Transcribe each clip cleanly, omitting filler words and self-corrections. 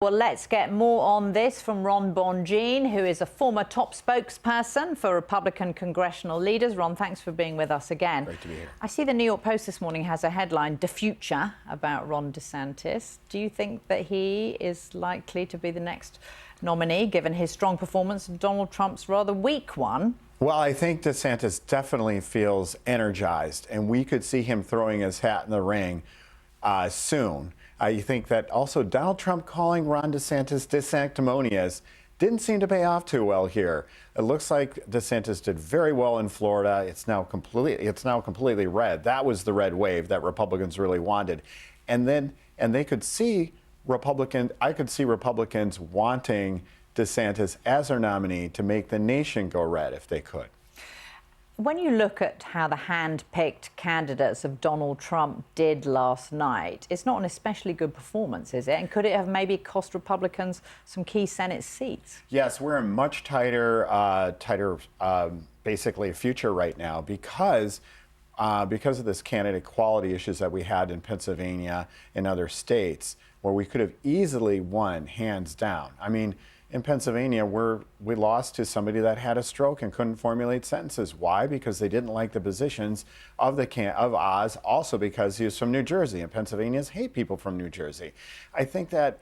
Well, let's get more on this from Ron Bonjean, who is a former top spokesperson for Republican congressional leaders. Ron, thanks for being with us again. Great to be here. I see the New York Post this morning has a headline, "The Future," about Ron DeSantis. Do you think that he is likely to be the next nominee, given his strong performance and Donald Trump's rather weak one? Well, I think DeSantis definitely feels energized, and we could see him throwing his hat in the ring soon. I think that also Donald Trump calling Ron DeSantis disanctimonious didn't seem to pay off too well here. It looks like DeSantis did very well in Florida. It's now completely red. That was the red wave that Republicans really wanted. And they could see I could see Republicans wanting DeSantis as their nominee to make the nation go red if they could. When you look at how the hand-picked candidates of Donald Trump did last night, it's not an especially good performance, is it? And could it have maybe cost Republicans some key Senate seats? Yes, we're in much tighter basically future right now because of this candidate quality issues that we had in Pennsylvania and other states, where we could have easily won hands down. I mean, in Pennsylvania, we lost to somebody that had a stroke and couldn't formulate sentences. Why? Because they didn't like the positions of Oz, also because he was from New Jersey, and Pennsylvanians hate people from New Jersey. I think that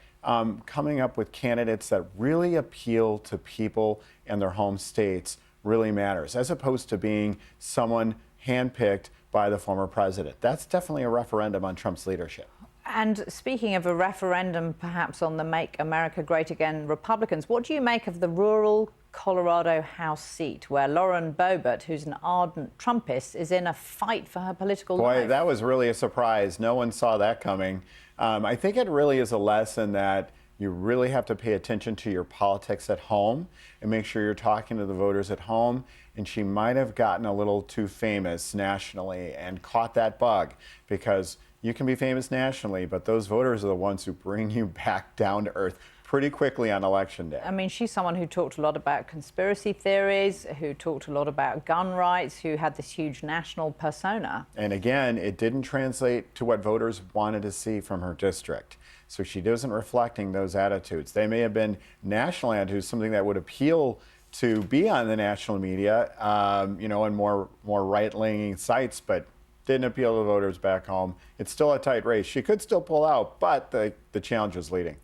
coming up with candidates that really appeal to people in their home states really matters, as opposed to being someone handpicked by the former president. That's definitely a referendum on Trump's leadership. And speaking of a referendum, perhaps on the Make America Great Again Republicans, what do you make of the rural Colorado House seat, where Lauren Boebert, who's an ardent Trumpist, is in a fight for her political life? Boy, that was really a surprise. No one saw that coming. I think it really is a lesson that you really have to pay attention to your politics at home and make sure you're talking to the voters at home. And she might have gotten a little too famous nationally and caught that bug, because you can be famous nationally, but those voters are the ones who bring you back down to earth pretty quickly on Election Day. I mean, she's someone who talked a lot about conspiracy theories, who talked a lot about gun rights, who had this huge national persona. And again, it didn't translate to what voters wanted to see from her district. So she isn't reflecting those attitudes. They may have been national attitudes, something that would appeal to be on the national media, and more right-leaning sites, but didn't appeal to voters back home. It's still a tight race. She could still pull out, but the challenge is leading.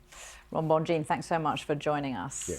Ron Bonjean, thanks so much for joining us. Yeah.